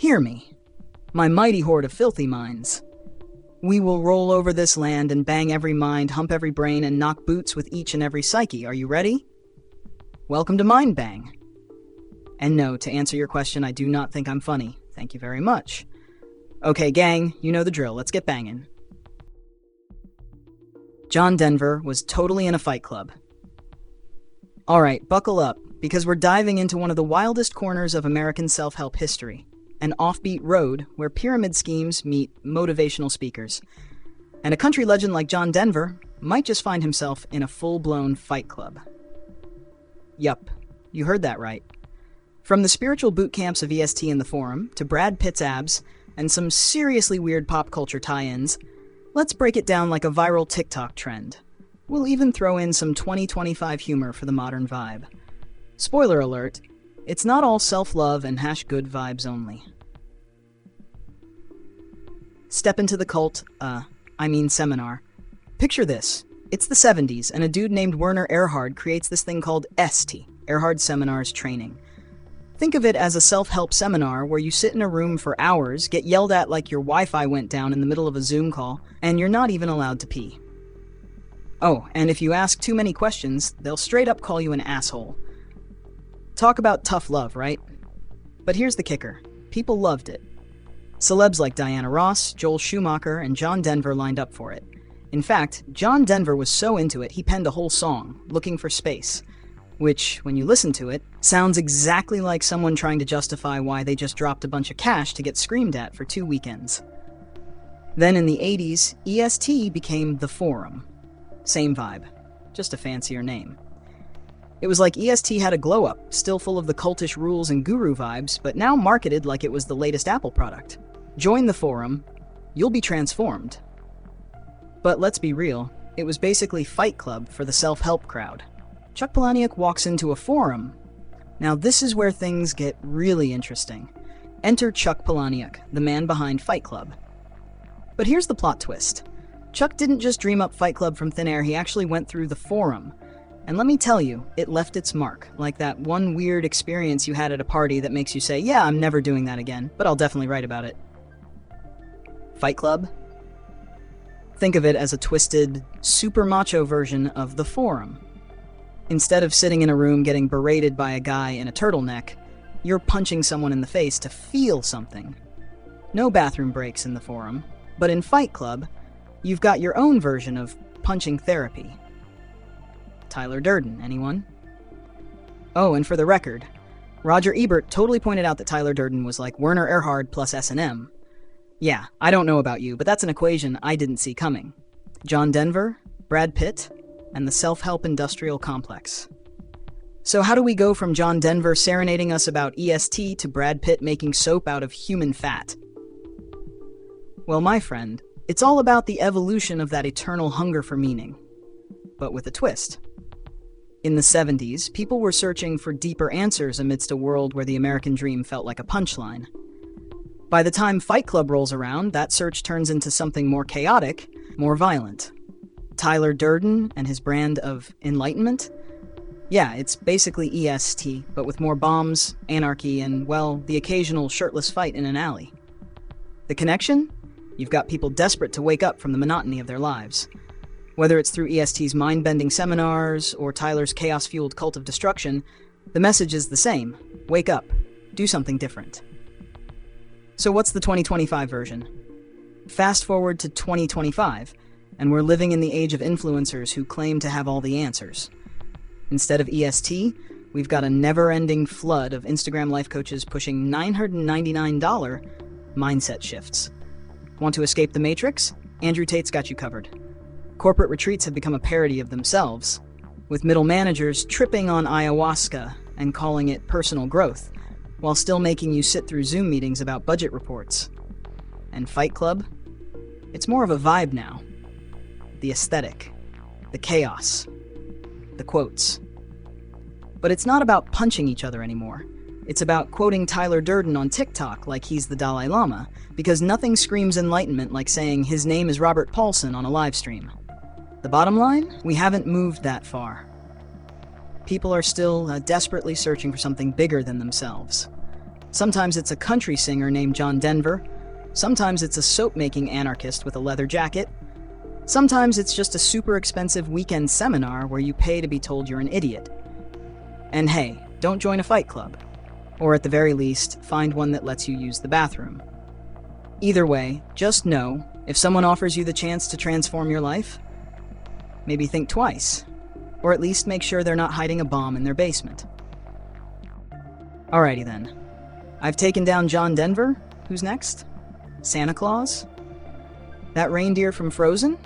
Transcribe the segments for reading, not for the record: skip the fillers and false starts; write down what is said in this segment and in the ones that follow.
Hear me, my mighty horde of filthy minds. We will roll over this land and bang every mind, hump every brain, and knock boots with each and every psyche. Are you ready? Welcome to Mind Bang. And no, to answer your question, I do not think I'm funny. Thank you very much. Okay, gang, you know the drill. Let's get banging. John Denver was totally in a fight club. Alright, buckle up, because we're diving into one of the wildest corners of American self-help history, an offbeat road where pyramid schemes meet motivational speakers. And a country legend like John Denver might just find himself in a full-blown fight club. Yup, you heard that right. From the spiritual boot camps of EST in the Forum, to Brad Pitt's abs, and some seriously weird pop culture tie-ins, let's break it down like a viral TikTok trend. We'll even throw in some 2025 humor for the modern vibe. Spoiler alert, it's not all self-love and good vibes only. Step into the cult, seminar. Picture this. It's the 70s, and a dude named Werner Erhard creates this thing called ST, Erhard Seminars Training. Think of it as a self-help seminar where you sit in a room for hours, get yelled at like your Wi-Fi went down in the middle of a Zoom call, and you're not even allowed to pee. Oh, and if you ask too many questions, they'll straight up call you an asshole. Talk about tough love, right? But here's the kicker. People loved it. Celebs like Diana Ross, Joel Schumacher, and John Denver lined up for it. In fact, John Denver was so into it, he penned a whole song, Looking for Space, which, when you listen to it, sounds exactly like someone trying to justify why they just dropped a bunch of cash to get screamed at for 2 weekends. Then in the 80s, EST became The Forum. Same vibe, just a fancier name. It was like EST had a glow-up, still full of the cultish rules and guru vibes, but now marketed like it was the latest Apple product. Join the Forum, you'll be transformed. But let's be real, it was basically Fight Club for the self-help crowd. Chuck Palahniuk walks into a forum. Now this is where things get really interesting. Enter Chuck Palahniuk, the man behind Fight Club. But here's the plot twist. Chuck didn't just dream up Fight Club from thin air, he actually went through the Forum. And let me tell you, it left its mark, like that one weird experience you had at a party that makes you say, yeah, I'm never doing that again, but I'll definitely write about it. Fight Club? Think of it as a twisted, super macho version of the Forum. Instead of sitting in a room getting berated by a guy in a turtleneck, you're punching someone in the face to feel something. No bathroom breaks in the Forum, but in Fight Club, you've got your own version of punching therapy. Tyler Durden, anyone? Oh, and for the record, Roger Ebert totally pointed out that Tyler Durden was like Werner Erhard plus S&M. Yeah, I don't know about you, but that's an equation I didn't see coming. John Denver, Brad Pitt, and the self-help industrial complex. So how do we go from John Denver serenading us about EST to Brad Pitt making soap out of human fat? Well, my friend, it's all about the evolution of that eternal hunger for meaning, but with a twist. In the 70s, people were searching for deeper answers amidst a world where the American dream felt like a punchline. By the time Fight Club rolls around, that search turns into something more chaotic, more violent. Tyler Durden and his brand of enlightenment? Yeah, it's basically EST, but with more bombs, anarchy, and, well, the occasional shirtless fight in an alley. The connection? You've got people desperate to wake up from the monotony of their lives. Whether it's through EST's mind-bending seminars or Tyler's chaos-fueled cult of destruction, the message is the same. Wake up. Do something different. So what's the 2025 version? Fast forward to 2025, and we're living in the age of influencers who claim to have all the answers. Instead of EST, we've got a never-ending flood of Instagram life coaches pushing $999 mindset shifts. Want to escape the matrix? Andrew Tate's got you covered. Corporate retreats have become a parody of themselves, with middle managers tripping on ayahuasca and calling it personal growth, while still making you sit through Zoom meetings about budget reports. And Fight Club? It's more of a vibe now. The aesthetic, the chaos, the quotes. But it's not about punching each other anymore. It's about quoting Tyler Durden on TikTok like he's the Dalai Lama, because nothing screams enlightenment like saying his name is Robert Paulson on a live stream. The bottom line? We haven't moved that far. People are still desperately searching for something bigger than themselves. Sometimes it's a country singer named John Denver. Sometimes it's a soap-making anarchist with a leather jacket. Sometimes it's just a super expensive weekend seminar where you pay to be told you're an idiot. And hey, don't join a fight club. Or at the very least, find one that lets you use the bathroom. Either way, just know, if someone offers you the chance to transform your life, maybe think twice. Or at least make sure they're not hiding a bomb in their basement. Alrighty then. I've taken down John Denver. Who's next? Santa Claus? That reindeer from Frozen?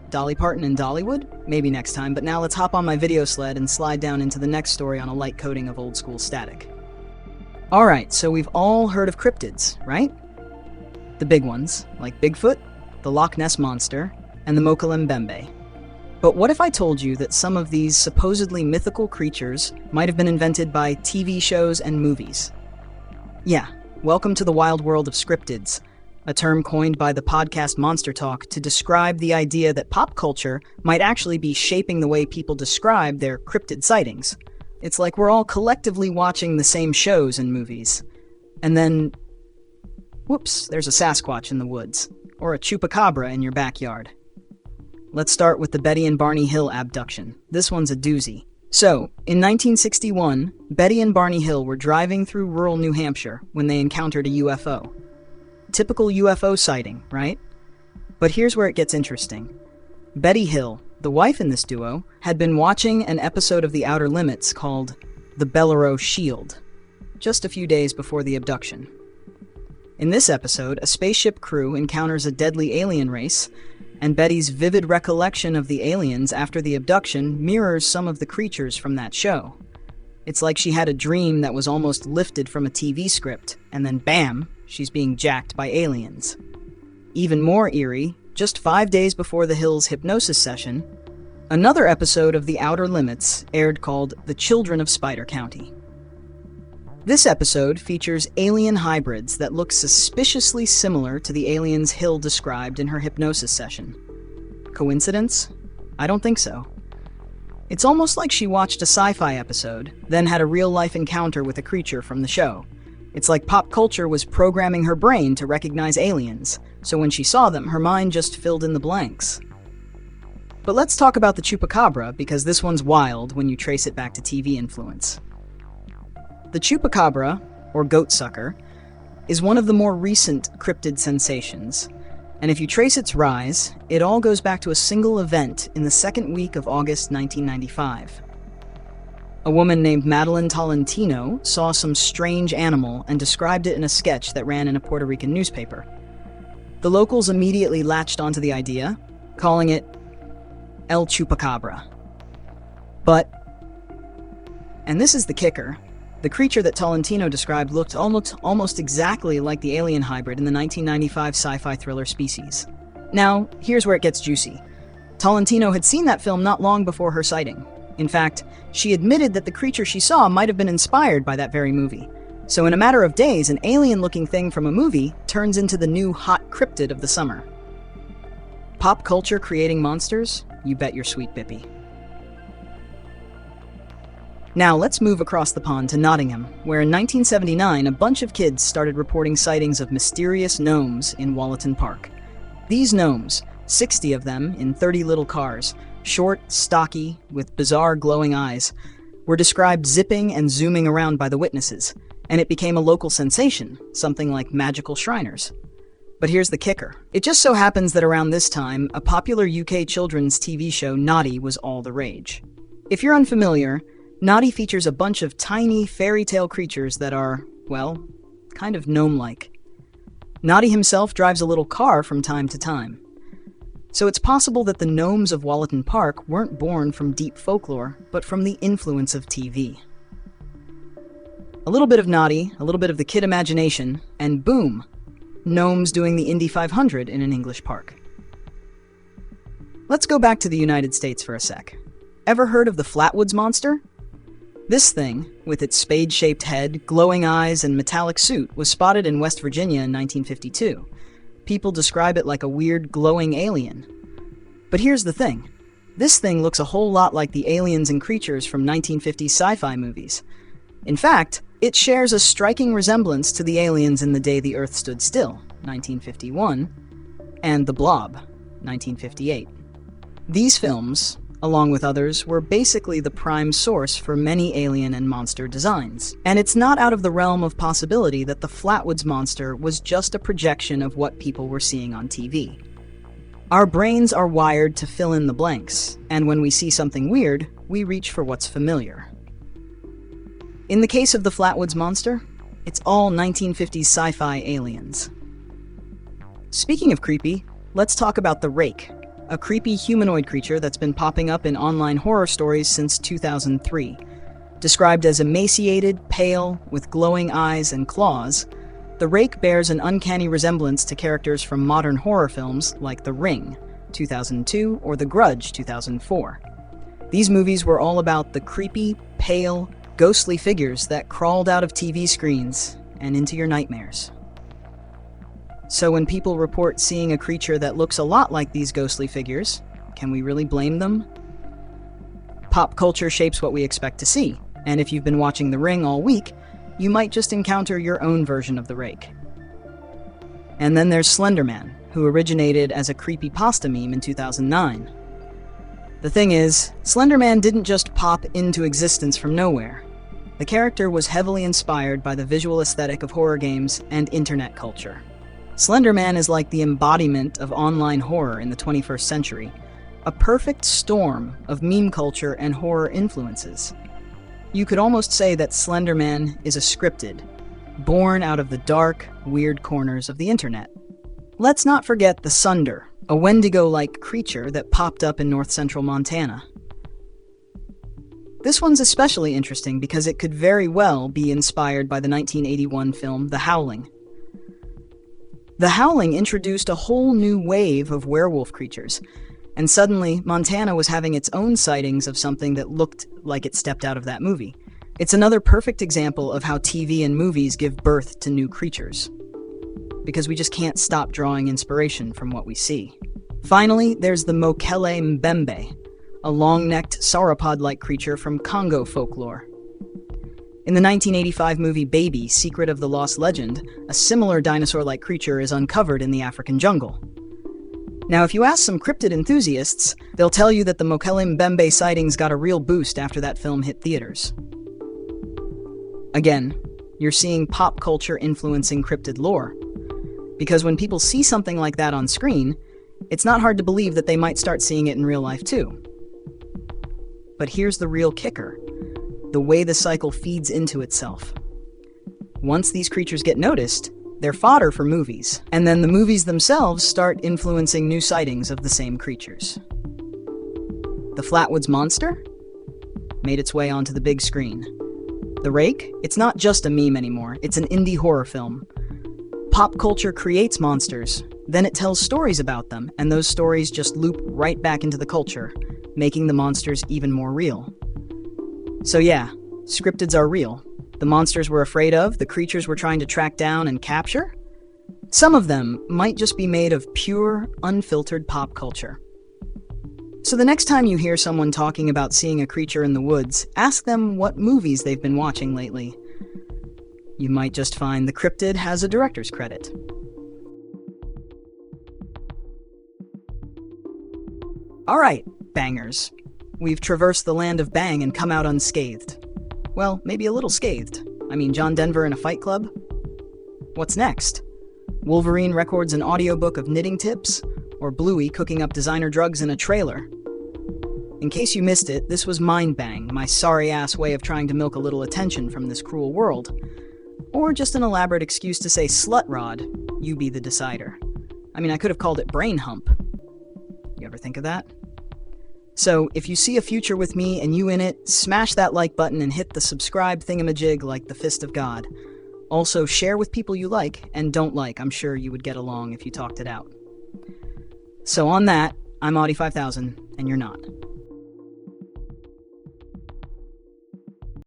Dolly Parton and Dollywood? Maybe next time, but now let's hop on my video sled and slide down into the next story on a light coating of old school static. Alright, so we've all heard of cryptids, right? The big ones, like Bigfoot, the Loch Ness Monster, and the Mokalembembe. But what if I told you that some of these supposedly mythical creatures might have been invented by TV shows and movies? Yeah, welcome to the wild world of scriptids, a term coined by the podcast Monster Talk to describe the idea that pop culture might actually be shaping the way people describe their cryptid sightings. It's like we're all collectively watching the same shows and movies. And then, whoops, there's a Sasquatch in the woods, or a Chupacabra in your backyard. Let's start with the Betty and Barney Hill abduction. This one's a doozy. So, in 1961, Betty and Barney Hill were driving through rural New Hampshire when they encountered a UFO. Typical UFO sighting, right? But here's where it gets interesting. Betty Hill, the wife in this duo, had been watching an episode of The Outer Limits called The Bellero Shield, just a few days before the abduction. In this episode, a spaceship crew encounters a deadly alien race, and Betty's vivid recollection of the aliens after the abduction mirrors some of the creatures from that show. It's like she had a dream that was almost lifted from a TV script, and then bam, she's being jacked by aliens. Even more eerie, just 5 days before the Hills' hypnosis session, another episode of The Outer Limits aired called The Children of Spider County. This episode features alien hybrids that look suspiciously similar to the aliens Hill described in her hypnosis session. Coincidence? I don't think so. It's almost like she watched a sci-fi episode, then had a real-life encounter with a creature from the show. It's like pop culture was programming her brain to recognize aliens, so when she saw them, her mind just filled in the blanks. But let's talk about the Chupacabra, because this one's wild when you trace it back to TV influence. The Chupacabra, or goatsucker, is one of the more recent cryptid sensations, and if you trace its rise, it all goes back to a single event in the second week of August 1995. A woman named Madeline Tolentino saw some strange animal and described it in a sketch that ran in a Puerto Rican newspaper. The locals immediately latched onto the idea, calling it El Chupacabra. But, and this is the kicker, the creature that Tolentino described looked almost exactly like the alien hybrid in the 1995 sci-fi thriller Species. Now, here's where it gets juicy. Tolentino had seen that film not long before her sighting. In fact, she admitted that the creature she saw might have been inspired by that very movie. So in a matter of days, an alien-looking thing from a movie turns into the new hot cryptid of the summer. Pop culture creating monsters? You bet your sweet bippy. Now let's move across the pond to Nottingham, where in 1979 a bunch of kids started reporting sightings of mysterious gnomes in Wollaton Park. These gnomes, 60 of them in 30 little cars, short, stocky, with bizarre glowing eyes, were described zipping and zooming around by the witnesses, and it became a local sensation, something like magical Shriners. But here's the kicker. It just so happens that around this time, a popular UK children's TV show, Noddy, was all the rage. If you're unfamiliar, Noddy features a bunch of tiny fairy tale creatures that are, well, kind of gnome-like. Noddy himself drives a little car from time to time. So it's possible that the gnomes of Wollaton Park weren't born from deep folklore, but from the influence of TV. A little bit of Noddy, a little bit of the kid imagination, and boom! Gnomes doing the Indy 500 in an English park. Let's go back to the United States for a sec. Ever heard of the Flatwoods Monster? This thing, with its spade-shaped head, glowing eyes, and metallic suit, was spotted in West Virginia in 1952. People describe it like a weird, glowing alien. But here's the thing. This thing looks a whole lot like the aliens and creatures from 1950s sci-fi movies. In fact, It shares a striking resemblance to The Aliens in the Day the Earth Stood Still, 1951, and The Blob, 1958. These films, along with others, were basically the prime source for many alien and monster designs. And it's not out of the realm of possibility that the Flatwoods Monster was just a projection of what people were seeing on TV. Our brains are wired to fill in the blanks, and when we see something weird, we reach for what's familiar. In the case of the Flatwoods Monster, it's all 1950s sci-fi aliens. Speaking of creepy, let's talk about the Rake, a creepy humanoid creature that's been popping up in online horror stories since 2003. Described as emaciated, pale, with glowing eyes and claws, the Rake bears an uncanny resemblance to characters from modern horror films like The Ring, 2002, or The Grudge, 2004. These movies were all about the creepy, pale, ghostly figures that crawled out of TV screens and into your nightmares. So when people report seeing a creature that looks a lot like these ghostly figures, can we really blame them? Pop culture shapes what we expect to see, and if you've been watching The Ring all week, you might just encounter your own version of the Rake. And then there's Slender Man, who originated as a creepypasta meme in 2009. The thing is, Slender Man didn't just pop into existence from nowhere. The character was heavily inspired by the visual aesthetic of horror games and internet culture. Slender Man is like the embodiment of online horror in the 21st century, a perfect storm of meme culture and horror influences. You could almost say that Slender Man is a scripted, born out of the dark, weird corners of the internet. Let's not forget the Sunder, a Wendigo-like creature that popped up in north-central Montana. This one's especially interesting because it could very well be inspired by the 1981 film The Howling. The Howling introduced a whole new wave of werewolf creatures, and suddenly Montana was having its own sightings of something that looked like it stepped out of that movie. It's another perfect example of how TV and movies give birth to new creatures, because we just can't stop drawing inspiration from what we see. Finally, there's the Mokele Mbembe, a long-necked sauropod-like creature from Congo folklore. In the 1985 movie Baby, Secret of the Lost Legend, a similar dinosaur-like creature is uncovered in the African jungle. Now, if you ask some cryptid enthusiasts, they'll tell you that the Mokele Mbembe sightings got a real boost after that film hit theaters. Again, you're seeing pop culture influencing cryptid lore. Because when people see something like that on screen, it's not hard to believe that they might start seeing it in real life too. But here's the real kicker: the way the cycle feeds into itself. Once these creatures get noticed, they're fodder for movies, and then the movies themselves start influencing new sightings of the same creatures. The Flatwoods Monster made its way onto the big screen. The Rake, it's not just a meme anymore, it's an indie horror film. Pop culture creates monsters, then it tells stories about them, and those stories just loop right back into the culture, making the monsters even more real. So yeah, scriptids are real. The monsters we're afraid of, the creatures we're trying to track down and capture, some of them might just be made of pure, unfiltered pop culture. So the next time you hear someone talking about seeing a creature in the woods, ask them what movies they've been watching lately. You might just find the cryptid has a director's credit. Alright, bangers. We've traversed the land of bang and come out unscathed. Well, maybe a little scathed. I mean, John Denver in a fight club? What's next? Wolverine records an audiobook of knitting tips? Or Bluey cooking up designer drugs in a trailer? In case you missed it, this was Mind Bang, my sorry-ass way of trying to milk a little attention from this cruel world. Or just an elaborate excuse to say, slut rod, you be the decider. I mean, I could have called it brain hump. You ever think of that? So, if you see a future with me and you in it, smash that like button and hit the subscribe thingamajig like the fist of God. Also, share with people you like and don't like. I'm sure you would get along if you talked it out. So on that, I'm Audi 5000, and you're not.